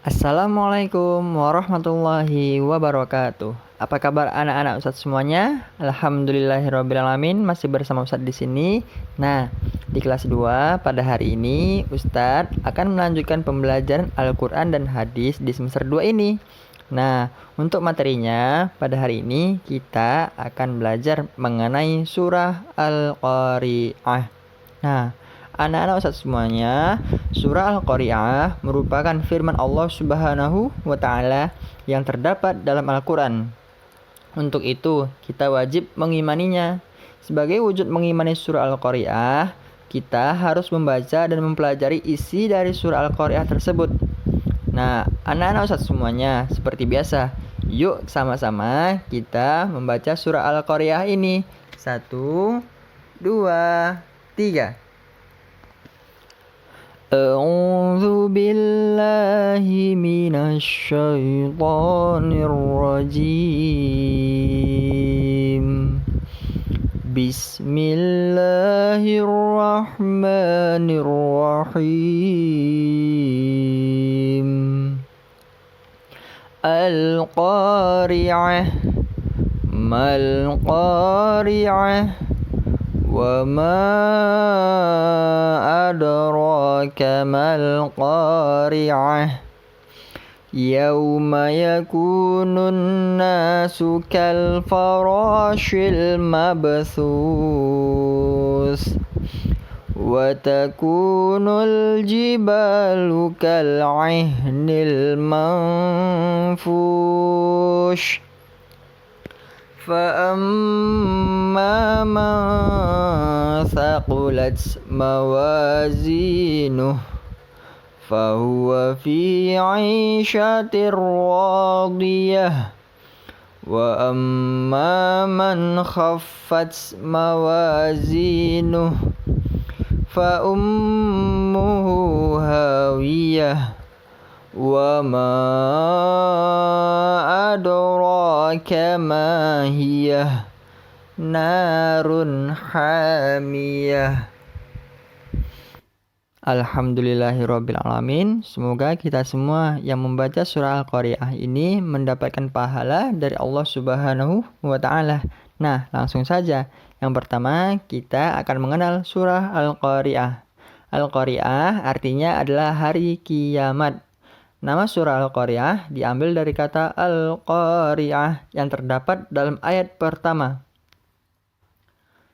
Assalamualaikum warahmatullahi wabarakatuh. Apa kabar anak-anak Ustadz semuanya? Alhamdulillahirrabbilalamin, masih bersama Ustadz di sini. Nah, di kelas 2 pada hari ini Ustadz akan melanjutkan pembelajaran Al-Quran dan Hadis di semester 2 ini. Nah, untuk materinya pada hari ini kita akan belajar mengenai surah Al-Qari'ah. Nah, anak-anak Ustadz semuanya, surah Al-Qari'ah merupakan firman Allah Subhanahu wa Ta'ala yang terdapat dalam Al-Quran. Untuk itu, kita wajib mengimaninya. Sebagai wujud mengimani surah Al-Qari'ah, kita harus membaca dan mempelajari isi dari surah Al-Qari'ah tersebut. Nah, anak-anak Ustadz semuanya, seperti biasa, yuk sama-sama kita membaca surah Al-Qari'ah ini. 1, 2, 3. A'udzu billahi minasy syaithanir rajim. Bismillahirrahmanirrahim. Al-Qari'ah, mal-Qari'ah, wa ma adraka mal-Qari'ah. Yauma yakunun nasu kal farashil mabthus wa takunul jibalu kal ihnil manfush. فأما من ثقلت موازينه فهو في عيشة راضية وأما من خفت موازينه فأمه هاوية وما adraka ma hiya narun hamiyah. Alhamdulillahirrabbilalamin. Semoga kita semua yang membaca surah Al-Qari'ah ini mendapatkan pahala dari Allah Subhanahu wa Ta'ala. Nah, langsung saja. Yang pertama, kita akan mengenal surah Al-Qari'ah. Al-Qari'ah artinya adalah hari kiamat. Nama surah Al-Qari'ah diambil dari kata Al-Qari'ah yang terdapat dalam ayat pertama.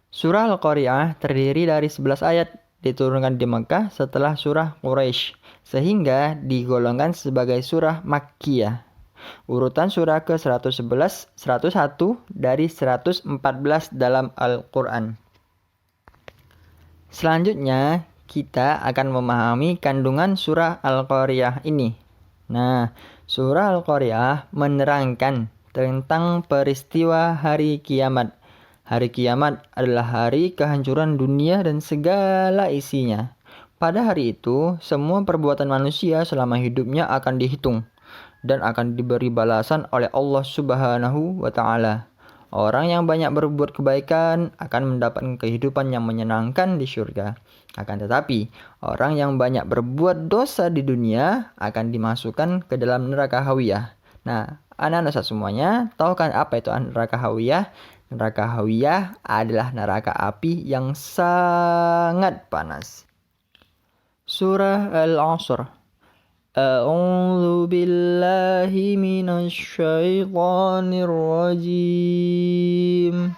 Surah Al-Qari'ah terdiri dari 11 ayat, diturunkan di Mekah setelah surah Quraisy, sehingga digolongkan sebagai surah Makkiyah. Urutan surah ke-111, 101 dari 114 dalam Al-Quran. Selanjutnya, kita akan memahami kandungan surah Al-Qari'ah ini. Nah, surah Al-Qari'ah menerangkan tentang peristiwa hari kiamat. Hari kiamat adalah hari kehancuran dunia dan segala isinya. Pada hari itu, semua perbuatan manusia selama hidupnya akan dihitung dan akan diberi balasan oleh Allah Subhanahu wa Ta'ala. Orang yang banyak berbuat kebaikan akan mendapatkan kehidupan yang menyenangkan di surga. Akan tetapi, orang yang banyak berbuat dosa di dunia akan dimasukkan ke dalam neraka hawiyah. Nah, anak-anak semuanya, tahu kan apa itu neraka hawiyah? Neraka hawiyah adalah neraka api yang sangat panas. Surah Al-Asr. A'udzu billahi minasy syaithanir rajim.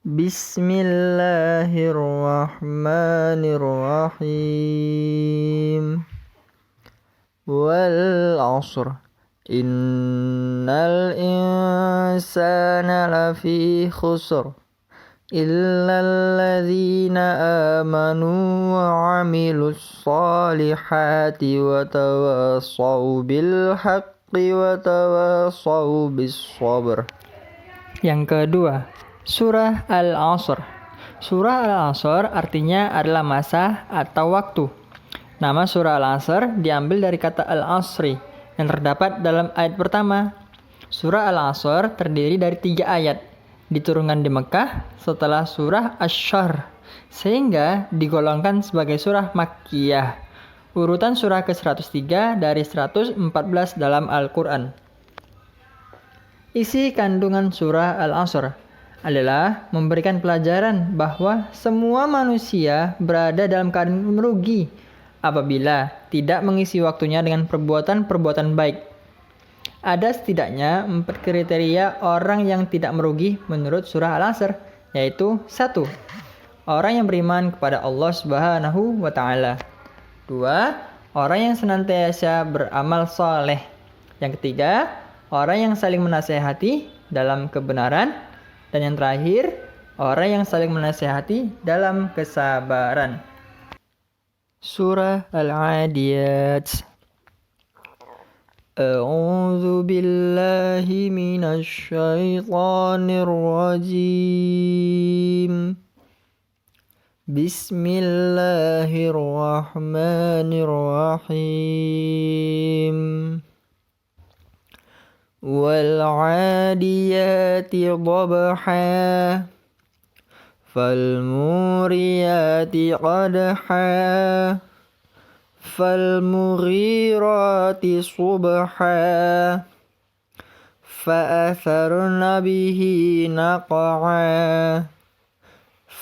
Bismillahirrahmanirrahim. Wal 'asr. Innal insana lafi khusr. Illal ladzina amanu wa 'amilus solihati wa tawassaw bil haqqi wa tawassaw bis sabr. Yang kedua, surah Al-Asr. Surah Al-Asr artinya adalah masa atau waktu. Nama surah Al-Asr diambil dari kata Al-Asri yang terdapat dalam ayat pertama. Surah Al-Asr terdiri dari 3 ayat, diturunkan di Mekah setelah surah Asy-Syarh, sehingga digolongkan sebagai surah Makkiyah. Urutan surah ke-103 dari 114 dalam Al-Quran. Isi kandungan surah Al-Asr adalah memberikan pelajaran bahwa semua manusia berada dalam keadaan merugi apabila tidak mengisi waktunya dengan perbuatan-perbuatan baik. Ada setidaknya 4 kriteria orang yang tidak merugi menurut surah Al-Asr, yaitu 1. Orang yang beriman kepada Allah Subhanahu wa Ta'ala. 2. Orang yang senantiasa beramal soleh. Yang ketiga, orang yang saling menasehati dalam kebenaran. Dan yang terakhir, orang yang saling menasehati dalam kesabaran. Surah Al-Adiyat. A'udzu billahi minasy syaithanir rajim. Bismillahirrahmanirrahim. Wal 'adiyati dhabha. Fal muriyati qadha. Fal mughirati subha. Fa atharna bihi naq'a.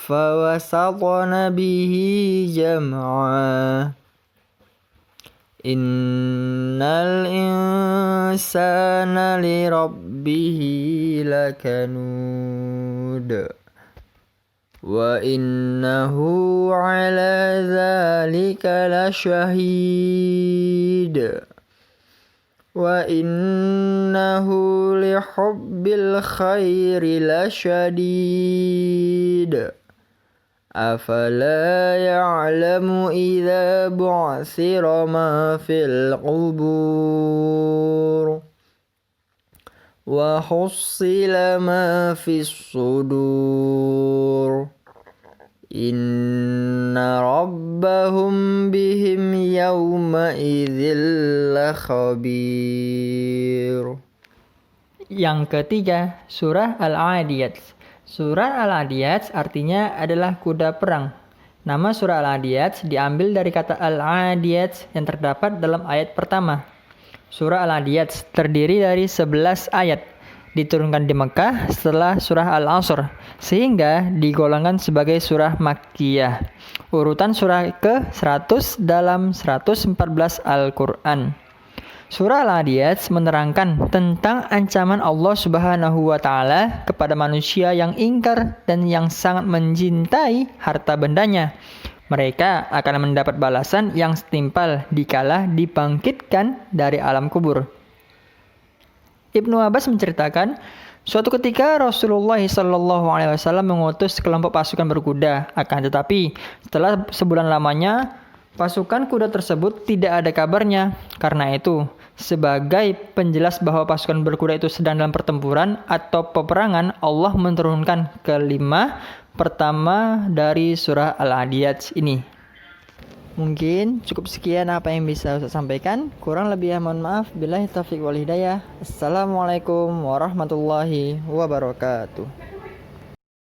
Fawasatna bihi jam'a. Innal insana li rabbihi lakanud. Wa innahu ala dzalika lasyahid. Wa innahu li hubbil khairi lasyadid. Afala ya'lamu idza bu'thira ma fil qubur. Wa hussila ma fis sudur. Inna rabbahum bihim yawma idzil lakhabir. Yang ketiga, surah Al-Adiyat. Surah Al-Adiyat artinya adalah kuda perang. Nama surah Al-Adiyat diambil dari kata Al-Adiyat yang terdapat dalam ayat pertama. Surah Al-Adiyat terdiri dari 11 ayat, diturunkan di Mekah setelah surah Al-Asr, sehingga digolongkan sebagai surah Makkiyah. Urutan surah ke-100 dalam 114 Al-Quran. Surah Al-Adiyat menerangkan tentang ancaman Allah Subhanahu wa Ta'ala kepada manusia yang ingkar dan yang sangat mencintai harta bendanya. Mereka akan mendapat balasan yang setimpal dikala dibangkitkan dari alam kubur. Ibnu Abbas menceritakan, suatu ketika Rasulullah SAW mengutus sekelompok pasukan berkuda. Akan tetapi, setelah sebulan lamanya, pasukan kuda tersebut tidak ada kabarnya. Karena itu, sebagai penjelas bahwa pasukan berkuda itu sedang dalam pertempuran atau peperangan, Allah menurunkan kelima pertama dari surah Al-Adiyat ini. Mungkin cukup sekian apa yang bisa saya sampaikan. Kurang lebih mohon maaf. Billahi taufiq wal hidayah. Assalamualaikum warahmatullahi wabarakatuh.